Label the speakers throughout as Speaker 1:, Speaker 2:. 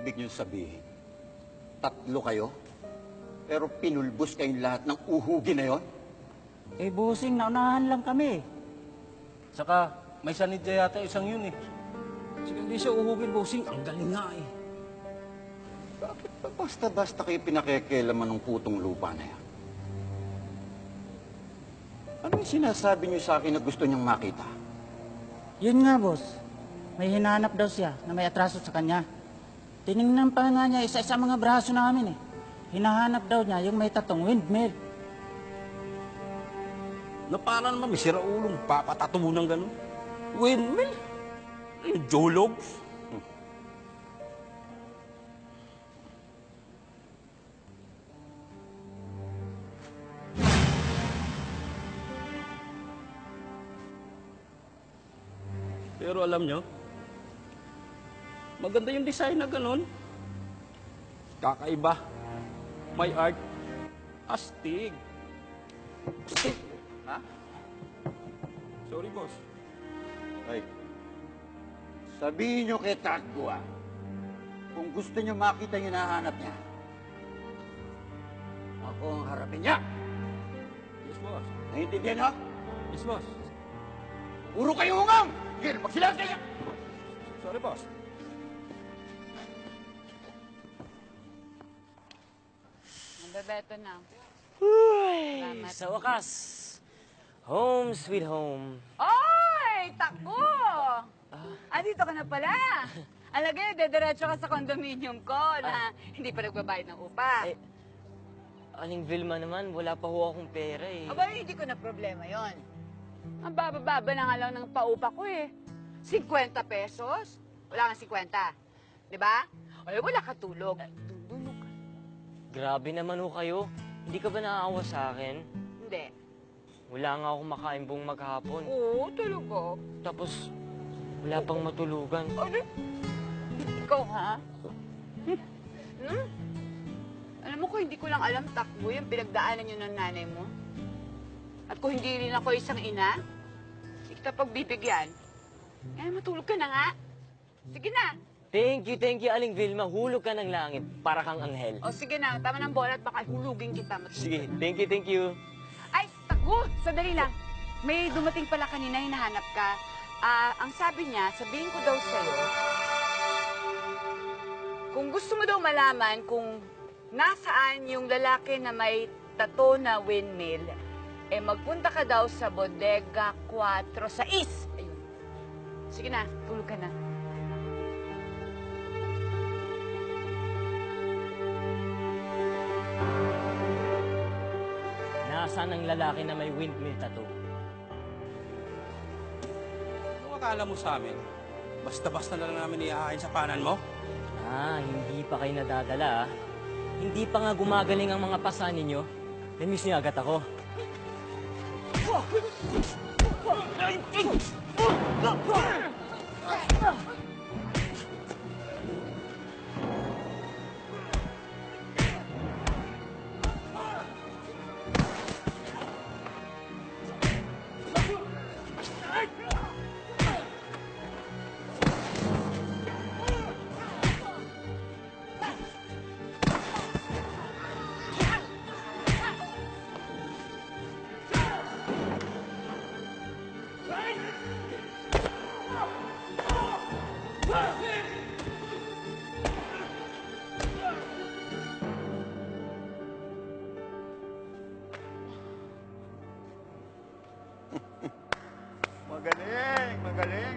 Speaker 1: ibig niyong sabihin? 3 kayo? Pero pinulbos kayong lahat ng uhugi na yon?
Speaker 2: Eh, bossing, naunahan lang kami.
Speaker 3: Saka, may sanidya yata isang yun eh.
Speaker 2: Sige, hindi siya uhugin, bossing. Ang galing nga eh.
Speaker 1: Bakit ba basta-basta kayo pinakikialaman ng putong lupa na yan? Ano yung sinasabi niyo sa akin na gusto niyang makita?
Speaker 2: Yun nga, boss. May hinanap daw siya na may atraso sa kanya. Tinignan pa nga niya isa-isa mga braso namin eh. Hinahanap daw niya yung may tatong windmill.
Speaker 3: Na para naman may siraulong papatato mo ng gano'n. Windmill? Yung jologs? Pero alam nyo, maganda yung design na gano'n. Kakaiba. May art. Astig. Astig.
Speaker 1: Ha?
Speaker 3: Sorry, boss.
Speaker 1: Ay, sabihin niyo kay Tagua, kung gusto niyo makita yung hinahanap niya, ako ang harapin niya.
Speaker 3: Yes, boss.
Speaker 1: Naintindihan niyo?
Speaker 3: Yes, boss.
Speaker 1: Puro kayo ungang! Sige, magsilang kayo!
Speaker 3: Sorry, boss.
Speaker 4: Bebeto na.
Speaker 5: Uy,
Speaker 4: Salamat.
Speaker 5: sa wakas, home sweet home.
Speaker 4: Oy! Takbo! Dito ka na pala. Alagay, dediretso ka sa condominium ko na hindi pa nagbabayad ng upa.
Speaker 5: Eh, Aling Vilma naman, wala pa ho akong pera eh.
Speaker 4: Aba, hindi ko na problema yon. Ang baba-baba na nga lang ng paupa ko eh. 50 pesos? Wala nga 50. Di ba? Ay, wala ka tulog. Tulog ka.
Speaker 5: Grabe naman ho kayo. Hindi ka ba naaawa sa akin?
Speaker 4: Hindi.
Speaker 5: Wala nga akong makain buong maghapon.
Speaker 4: Oo, tulog ko.
Speaker 5: Tapos, wala pang matulugan.
Speaker 4: Ano? Ikaw, ha? Hmm? Alam mo ko, hindi ko lang alam, Takbo, yung pinagdaanan yun ng nanay mo. At kung hindi rin ako isang ina, hindi kita pagbibigyan. Eh, matulog ka na nga. Sige na.
Speaker 5: Thank you, Aling Vilma. Hulog ka ng langit para kang anghel.
Speaker 4: O sige na, tama ng bola at baka hulugin kita. Matulog
Speaker 5: Sige,
Speaker 4: ka na.
Speaker 5: thank you.
Speaker 4: Ay, Takbo, sandali lang. May dumating pala kanina, hinahanap ka. Ang sabi niya, sabihin ko daw sa'yo, kung gusto mo daw malaman kung nasaan yung lalaki na may tato na windmill, eh magpunta ka daw sa Bodega 46. Ayun. Sige na, tulog ka na.
Speaker 5: Nasaan ang lalaki na may windmill tattoo?
Speaker 3: Ano akala mo sa amin? Basta-basta na lang namin iahain sa panan mo?
Speaker 5: Hindi pa kayo nadadala ah. Hindi pa nga gumagaling ang mga pasa ninyo. Namiss niyo agad ako.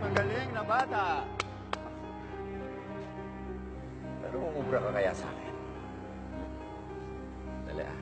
Speaker 1: Magaling na bata. Pero uubra ka kaya sa akin? Dali ah.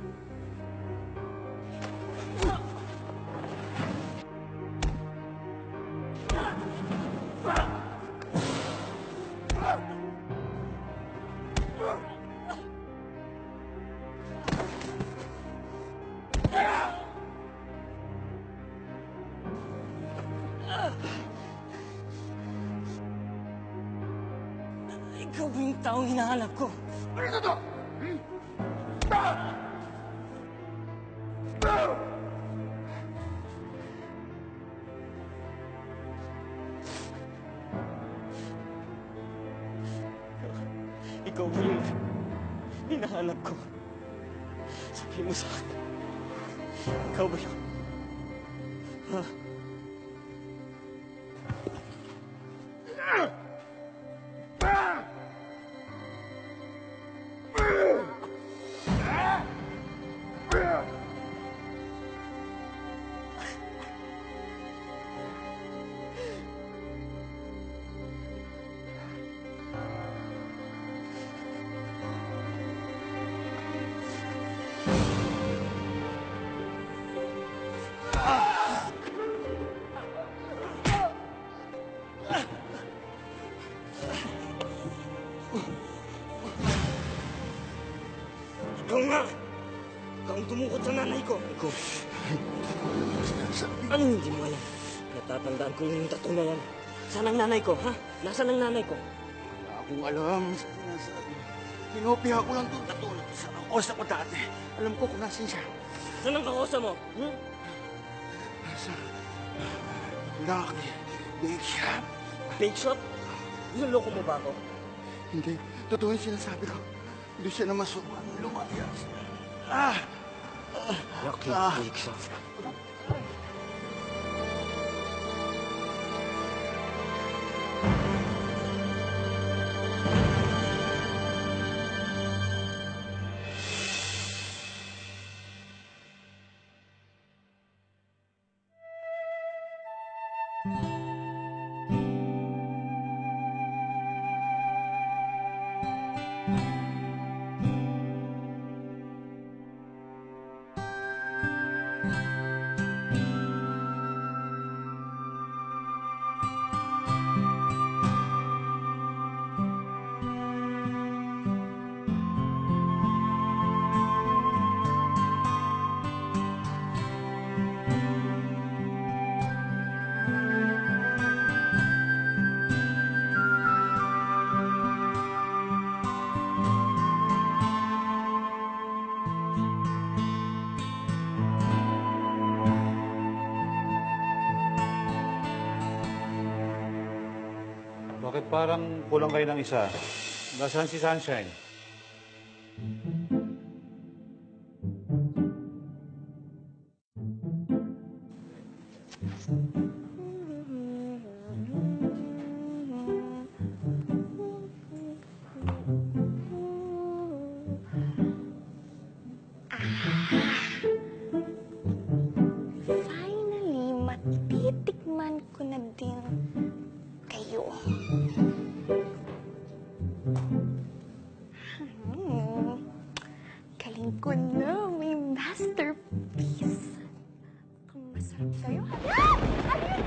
Speaker 5: Ikaw ba yung taong hinahanap ko?
Speaker 1: Ano ito to?
Speaker 5: hinahanap ko. Sabihin mo sa akin. Ikaw ba yun? Ha? Ikaw nga! Ikaw ang tumukot sa nanay ko! Ikaw! Anong hindi mo alam? Natatandaan ko yung tattoo na yan. Saan ang nanay ko, ha? Nasaan ang nanay ko?
Speaker 1: Wala akong alam sa sinasabi. Kinopia ko lang itong tattoo na to sa kakosa ko dati. Alam ko kung nasan siya.
Speaker 5: Saan ang kakosa mo?
Speaker 1: Nasa Lucky Bake Shop.
Speaker 5: Bake shop? Niloloko mo ba ako?
Speaker 1: Hindi. Totoo yung sinasabi ko. Doon siya na masukan. Lumayas.
Speaker 5: Lucky Bake Shop.
Speaker 6: Bakit parang kulang kayo ng isa? Nasaan si Sunshine?
Speaker 7: Finally, matitikman ko na din kayo. Galing ko na, may masterpiece. Kung masarap sa'yo. Alin!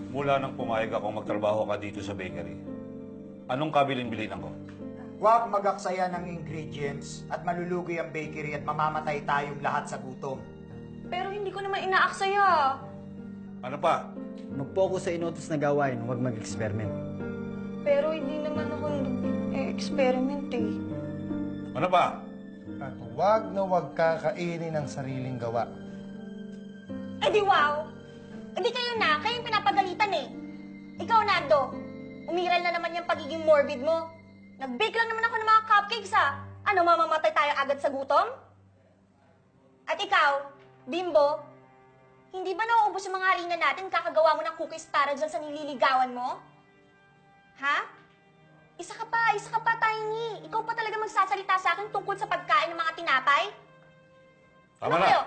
Speaker 6: Mula nang pumayag akong magtrabaho ka dito sa bakery, anong kabilin-bilinan ko?
Speaker 8: Huwag mag-aksaya ng ingredients at malulugi ang bakery at mamamatay tayong lahat sa gutom.
Speaker 7: Pero hindi ko naman inaaksaya.
Speaker 6: Ano pa?
Speaker 9: Mag-focus sa inutos na gawain, huwag mag-experiment.
Speaker 7: Pero hindi naman ako nag-experiment eh.
Speaker 6: Ano pa?
Speaker 10: At huwag na huwag kakainin ang sariling gawa.
Speaker 7: Eh di wow! Eh di kayo yung pinapagalitan eh. Ikaw, Nando, umiral na naman yung pagiging morbid mo. Nag-bake lang naman ako ng mga cupcakes ha. Ano, mamamatay tayo agad sa gutom? At ikaw, Bimbo, hindi ba nauubos yung mga harina natin kakagawa mo ng cookies para dyan sa nililigawan mo? Ha? Isa ka pa, Tiny. Ikaw pa talaga magsasalita sa akin tungkol sa pagkain ng mga tinapay?
Speaker 6: Tama
Speaker 7: ano
Speaker 6: na.
Speaker 7: kayo?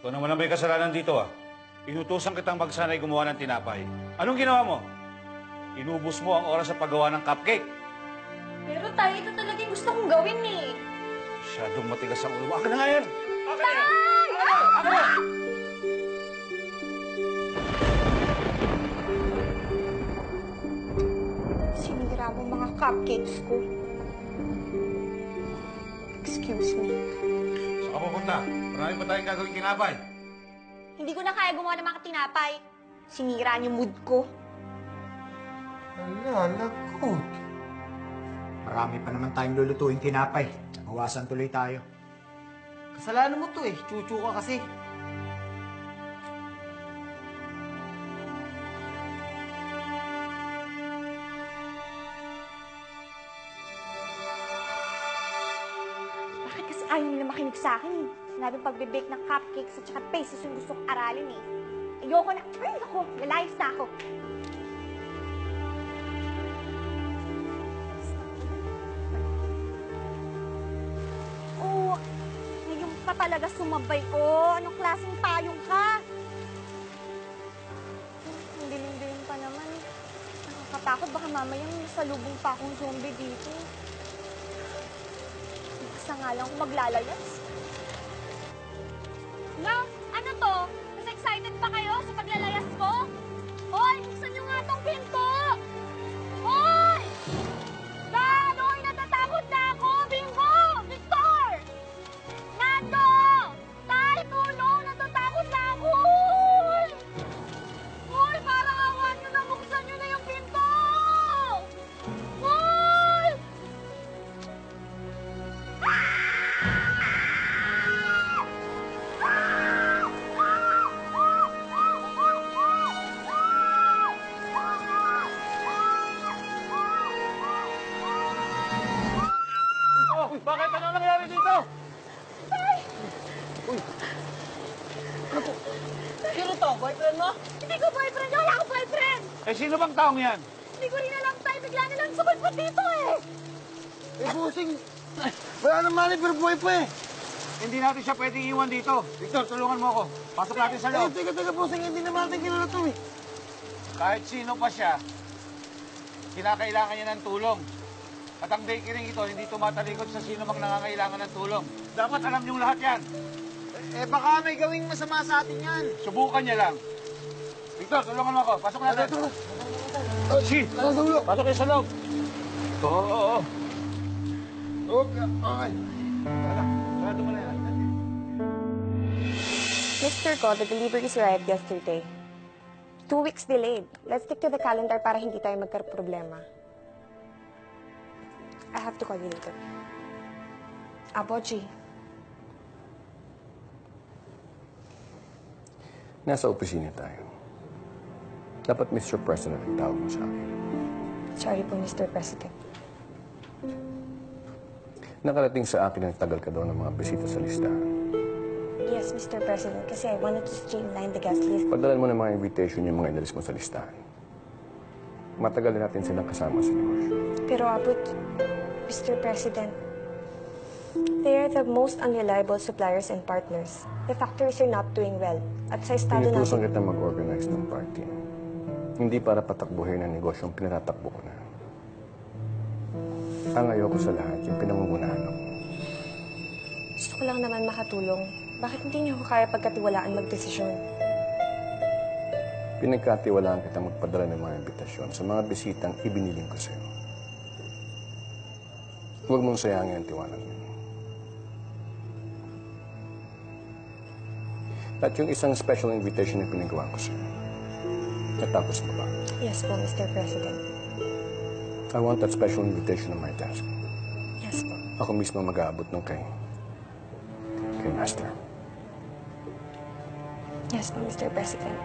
Speaker 6: Ikaw naman ang may kasalanan dito ah. Inutusan kitang magsanay gumawa ng tinapay. Anong ginawa mo? Inubos mo ang oras sa paggawa ng cupcake.
Speaker 7: Pero tayo, ito talaga yung gusto kong gawin eh.
Speaker 6: Masyadong matigas ang ulo. Akin na nga yan! Akin na yan!
Speaker 7: Akin na! Sinira mo mga cupcakes ko. Excuse me.
Speaker 6: Saan ka pupunta? Marami pa tayong gagawin tinapay.
Speaker 7: Hindi ko na kaya gumawa ng mga tinapay. Sinira niyo mood ko.
Speaker 10: Wala, lagot.
Speaker 8: Marami pa naman tayong lulutuin tinapay. Mawasan tuloy tayo.
Speaker 9: Kasalanan mo to eh. Chuchu ka kasi.
Speaker 7: Bakit kasi ayaw nila makinig sa akin eh? Sinabing pagbe-bake ng cupcakes at saka pastries yung gusto kong aralin eh. Ayoko na. Ay, ako. Lalayas na ako. Oh, ngayon pa talaga sumabay ko. Anong klaseng payong ka? Ang dilim-dilim pa naman. Nakakatakot. Baka mamaya may salubong pa akong zombie dito. Basta nga lang kung maglalayas. Love, ano to? Mas excited pa kayo sa paglalayas ko? Hoy, buksan niyo nga tong pinto! Hoy! Hoy, natatakot na ako! Bingo! Victor! Nando! Tay, tulong! Natatakot na ako! Hoy! Hoy, parang awan niyo na! Buksan niyo na yung pinto! Hoy!
Speaker 6: Bakit? Ano nangyari dito?
Speaker 2: Sino to? Boyfriend mo?
Speaker 7: Hindi ko boyfriend! Wala akong boyfriend!
Speaker 6: Eh, sino bang taong yan?
Speaker 7: Hindi ko rin alam, Tay. Bigla na lang sumalpot dito eh!
Speaker 10: Eh, busing. Wala naman eh, pero buhay pa eh.
Speaker 6: Hindi natin siya pwedeng iwan dito. Victor, tulungan mo ako. Pasok natin sa loob.
Speaker 10: Teka, busing. Hindi naman natin kilala to eh.
Speaker 6: Kahit sino pa siya, kinakailangan niya ng tulong. At ang bakery ito, hindi tumatalikod sa sino mang nangangailangan ng tulong. Dapat alam niyong lahat yan.
Speaker 8: Eh, baka may gawing masama sa atin yan.
Speaker 6: Subukan niya lang. Victor, tulungan mo ako. Pasok natin. Si, pasok kayo sa loob. Oo.
Speaker 10: Okay.
Speaker 6: Sarado mo na yan.
Speaker 11: Mr. Ko, the deliveries arrived yesterday. 2 weeks delayed. Let's stick to the calendar para hindi tayo magka-problema. I have to call you later. Aboji.
Speaker 12: Nasa opisina tayo. Dapat Mr. President ang tawag mo sa akin.
Speaker 11: Sorry po, Mr. President.
Speaker 12: Nakarating sa akin ang tagal ka daw ng mga bisita sa listahan.
Speaker 11: Yes, Mr. President, kasi I wanted to streamline the guest list.
Speaker 12: Pagdalan mo ng mga invitation yung mga inalis mo sa listahan. Matagal na natin silang kasama sa negosyo.
Speaker 11: Pero abot, Mr. President, they are the most unreliable suppliers and partners. The factories are not doing well. At sa estado
Speaker 12: Pinutusan
Speaker 11: natin...
Speaker 12: kita mag-organize ng party. Hindi para patakbuhin ang negosyong pinatatakbo ko na. Ang ayoko sa lahat, yung pinangungunahan ako.
Speaker 11: Gusto ko lang naman makatulong. Bakit hindi niyo ako kaya pagkatiwalaan magdesisyon?
Speaker 12: Pinagkatiwalaan kita magpadala ng mga imbitasyon sa mga bisitang ibiniling ko sa'yo. Huwag mong sayangin ang tiwanan niyo. At yung isang special invitation na pinagawa ko sa'yo. Natapos mo ba?
Speaker 11: Yes po, Mr. President.
Speaker 12: I want that special invitation on my desk.
Speaker 11: Yes po.
Speaker 12: Ako mismo mag-aabot nung kay Master.
Speaker 11: Yes po, Mr. President.